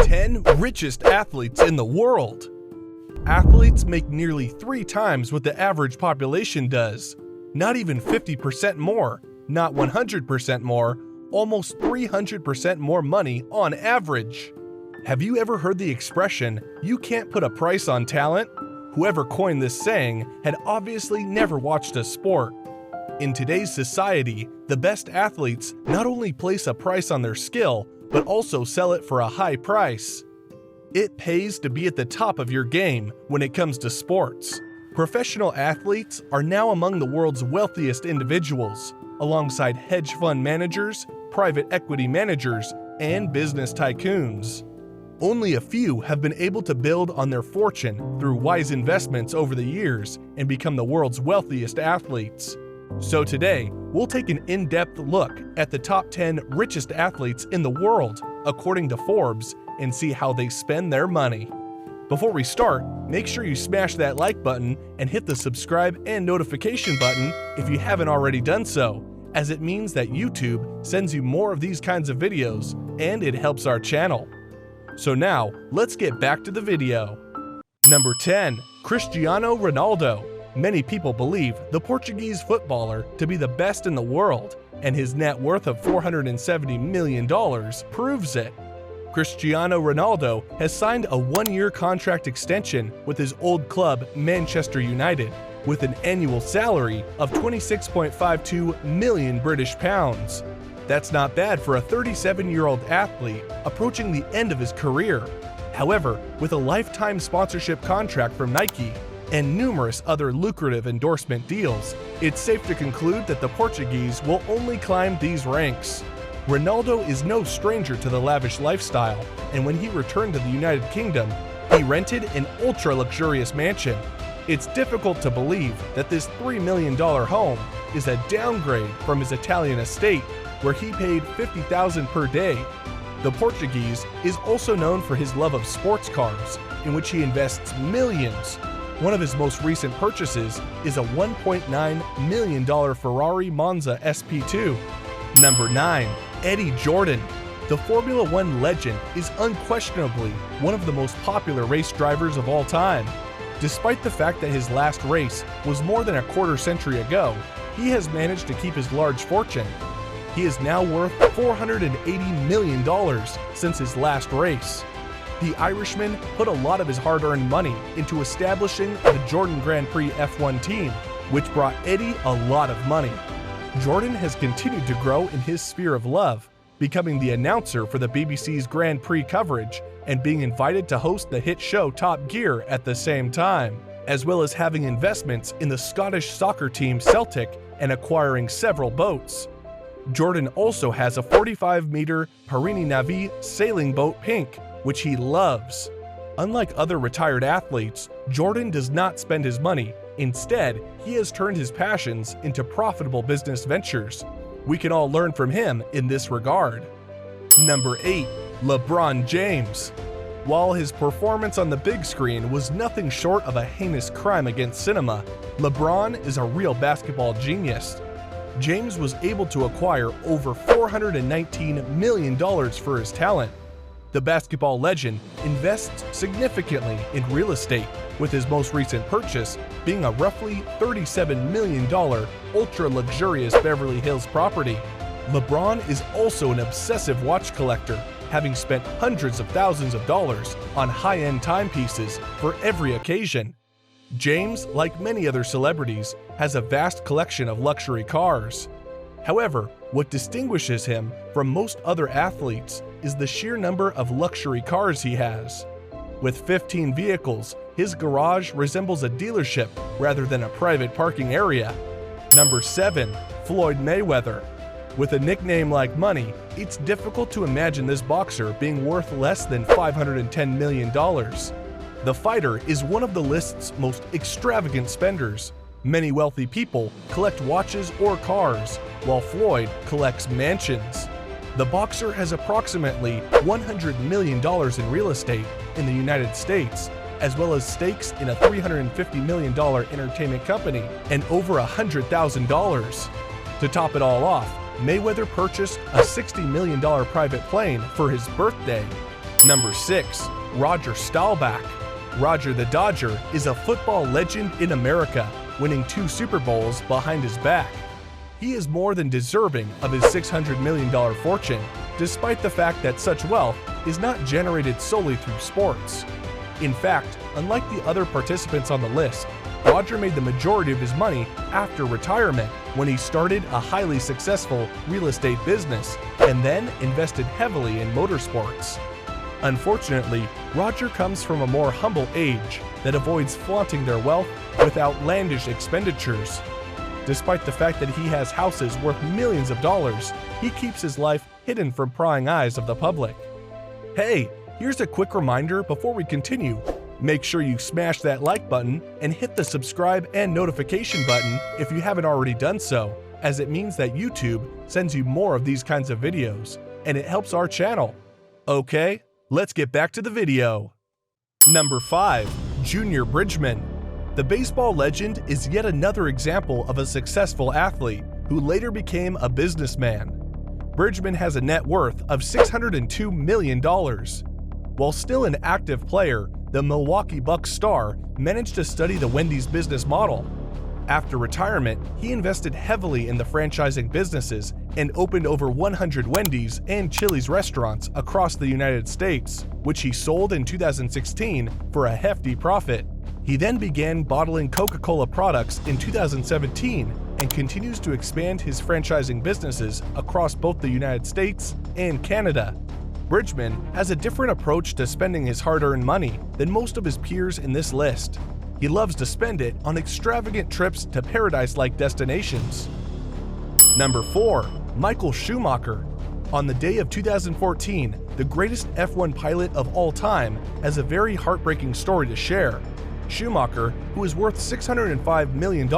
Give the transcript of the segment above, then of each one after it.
10 richest athletes in the world. Athletes make nearly 3 times what the average population does. Not even 50% more, not 100% more, almost 300% more money on average. Have you ever heard the expression, "You can't put a price on talent"? Whoever coined this saying had obviously never watched a sport. In today's society, the best athletes not only place a price on their skill, but also sell it for a high price. It pays to be at the top of your game when it comes to sports. Professional athletes are now among the world's wealthiest individuals, alongside hedge fund managers, private equity managers, and business tycoons. Only a few have been able to build on their fortune through wise investments over the years and become the world's wealthiest athletes. So today, we'll take an in-depth look at the top 10 richest athletes in the world, according to Forbes, and see how they spend their money. Before we start, make sure you smash that like button and hit the subscribe and notification button if you haven't already done so, as it means that YouTube sends you more of these kinds of videos and it helps our channel. So now, let's get back to the video. Number 10. Cristiano Ronaldo. Many people believe the Portuguese footballer to be the best in the world, and his net worth of $470 million proves it. Cristiano Ronaldo has signed a 1-year contract extension with his old club Manchester United, with an annual salary of 26.52 million British pounds. That's not bad for a 37-year-old athlete approaching the end of his career. However, with a lifetime sponsorship contract from Nike and numerous other lucrative endorsement deals, it's safe to conclude that the Portuguese will only climb these ranks. Ronaldo is no stranger to the lavish lifestyle, and when he returned to the United Kingdom, he rented an ultra-luxurious mansion. It's difficult to believe that this $3 million home is a downgrade from his Italian estate, where he paid $50,000 per day. The Portuguese is also known for his love of sports cars, in which he invests millions. One of his most recent purchases is a $1.9 million Ferrari Monza SP2. Number 9. Eddie Jordan. The Formula One legend is unquestionably one of the most popular race drivers of all time. Despite the fact that his last race was more than a quarter century ago, he has managed to keep his large fortune. He is now worth $480 million since his last race. The Irishman put a lot of his hard-earned money into establishing the Jordan Grand Prix F1 team, which brought Eddie a lot of money. Jordan has continued to grow in his sphere of love, becoming the announcer for the BBC's Grand Prix coverage and being invited to host the hit show Top Gear at the same time, as well as having investments in the Scottish soccer team Celtic and acquiring several boats. Jordan also has a 45-meter Perini Navi sailing boat Pink, which he loves. Unlike other retired athletes, Jordan does not spend his money. Instead, he has turned his passions into profitable business ventures. We can all learn from him in this regard. Number 8. LeBron James. While his performance on the big screen was nothing short of a heinous crime against cinema, LeBron is a real basketball genius. James was able to acquire over $419 million for his talent. The basketball legend invests significantly in real estate, with his most recent purchase being a roughly $37 million ultra-luxurious Beverly Hills property. LeBron is also an obsessive watch collector, having spent hundreds of thousands of dollars on high-end timepieces for every occasion. James, like many other celebrities, has a vast collection of luxury cars. However, what distinguishes him from most other athletes is the sheer number of luxury cars he has. With 15 vehicles, his garage resembles a dealership rather than a private parking area. Number 7. Floyd Mayweather. With a nickname like Money, it's difficult to imagine this boxer being worth less than $510 million. The fighter is one of the list's most extravagant spenders. Many wealthy people collect watches or cars, while Floyd collects mansions. The boxer has approximately $100 million in real estate in the United States, as well as stakes in a $350 million entertainment company and over $100,000. To top it all off, Mayweather purchased a $60 million private plane for his birthday. Number 6. Roger Staubach. Roger the Dodger is a football legend in America, winning 2 Super Bowls behind his back. He is more than deserving of his $600 million fortune, despite the fact that such wealth is not generated solely through sports. In fact, unlike the other participants on the list, Roger made the majority of his money after retirement when he started a highly successful real estate business and then invested heavily in motorsports. Unfortunately, Roger comes from a more humble age that avoids flaunting their wealth with outlandish expenditures. Despite the fact that he has houses worth millions of dollars, he keeps his life hidden from prying eyes of the public. Hey, here's a quick reminder before we continue. Make sure you smash that like button and hit the subscribe and notification button if you haven't already done so, as it means that YouTube sends you more of these kinds of videos, and it helps our channel. Okay, let's get back to the video. Number 5. Junior Bridgman. The baseball legend is yet another example of a successful athlete who later became a businessman. Bridgman has a net worth of $602 million. While still an active player, the Milwaukee Bucks star managed to study the Wendy's business model. After retirement, he invested heavily in the franchising businesses and opened over 100 Wendy's and Chili's restaurants across the United States, which he sold in 2016 for a hefty profit. He then began bottling Coca-Cola products in 2017 and continues to expand his franchising businesses across both the United States and Canada. Bridgman has a different approach to spending his hard-earned money than most of his peers in this list. He loves to spend it on extravagant trips to paradise-like destinations. Number 4. Michael Schumacher. On the day of 2014, the greatest F1 pilot of all time has a very heartbreaking story to share. Schumacher, who is worth $605 million,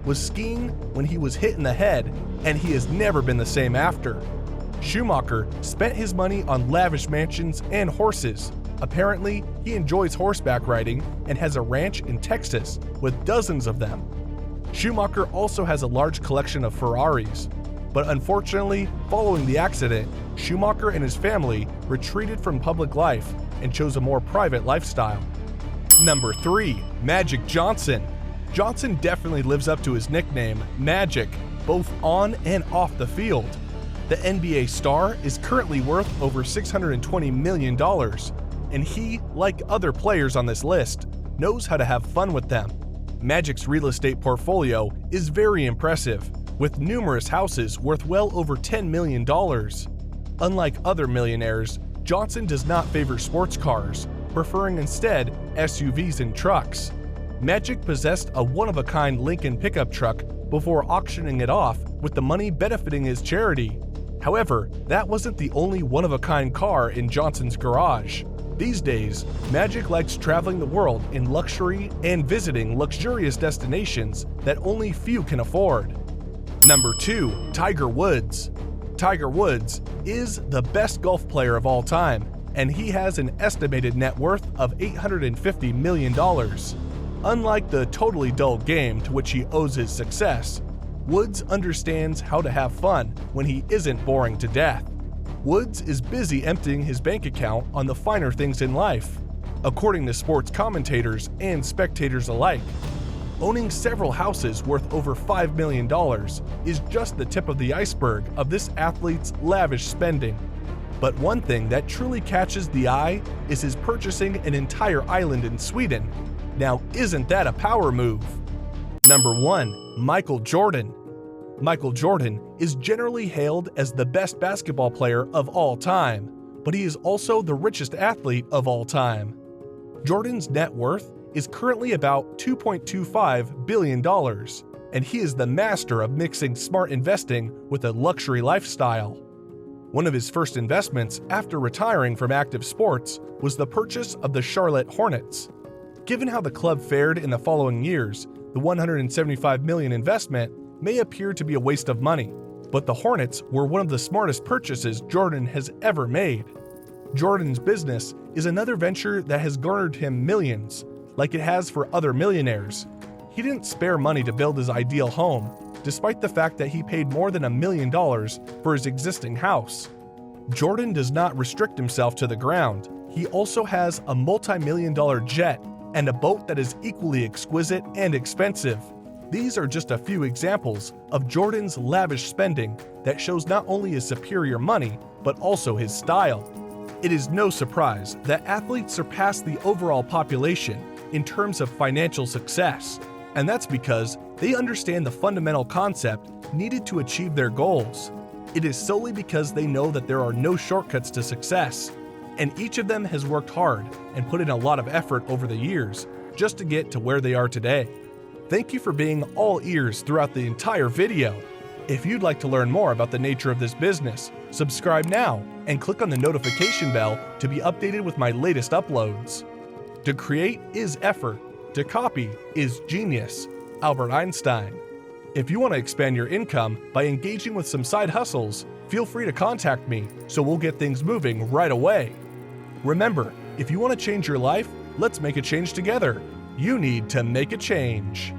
was skiing when he was hit in the head, and he has never been the same after. Schumacher spent his money on lavish mansions and horses. Apparently, he enjoys horseback riding and has a ranch in Texas with dozens of them. Schumacher also has a large collection of Ferraris. But unfortunately, following the accident, Schumacher and his family retreated from public life and chose a more private lifestyle. Number 3. Magic Johnson. Johnson definitely lives up to his nickname, Magic, both on and off the field. The NBA star is currently worth over $620 million, and he, like other players on this list, knows how to have fun with them. Magic's real estate portfolio is very impressive, with numerous houses worth well over $10 million. Unlike other millionaires, Johnson does not favor sports cars, preferring instead SUVs and trucks. Magic possessed a one-of-a-kind Lincoln pickup truck before auctioning it off with the money benefiting his charity. However, that wasn't the only one-of-a-kind car in Johnson's garage. These days, Magic likes traveling the world in luxury and visiting luxurious destinations that only few can afford. Number 2. Tiger Woods. Tiger Woods is the best golf player of all time, and he has an estimated net worth of $850 million. Unlike the totally dull game to which he owes his success, Woods understands how to have fun when he isn't boring to death. Woods is busy emptying his bank account on the finer things in life, according to sports commentators and spectators alike. Owning several houses worth over $5 million is just the tip of the iceberg of this athlete's lavish spending. But one thing that truly catches the eye is his purchasing an entire island in Sweden. Now, isn't that a power move? Number 1. Michael Jordan. Michael Jordan is generally hailed as the best basketball player of all time, but he is also the richest athlete of all time. Jordan's net worth is currently about $2.25 billion, and he is the master of mixing smart investing with a luxury lifestyle. One of his first investments after retiring from active sports was the purchase of the Charlotte Hornets. Given how the club fared in the following years, the $175 million investment may appear to be a waste of money, but the Hornets were one of the smartest purchases Jordan has ever made. Jordan's business is another venture that has garnered him millions, like it has for other millionaires. He didn't spare money to build his ideal home, despite the fact that he paid more than $1 million for his existing house. Jordan does not restrict himself to the ground. He also has a multi-million-dollar jet and a boat that is equally exquisite and expensive. These are just a few examples of Jordan's lavish spending that shows not only his superior money, but also his style. It is no surprise that athletes surpass the overall population in terms of financial success, and that's because they understand the fundamental concept needed to achieve their goals. It is solely because they know that there are no shortcuts to success, and each of them has worked hard and put in a lot of effort over the years just to get to where they are today. Thank you for being all ears throughout the entire video. If you'd like to learn more about the nature of this business, subscribe now and click on the notification bell to be updated with my latest uploads. To create is effort. To copy is genius. Albert Einstein. If you want to expand your income by engaging with some side hustles, feel free to contact me so we'll get things moving right away. Remember, if you want to change your life, let's make a change together. You need to make a change.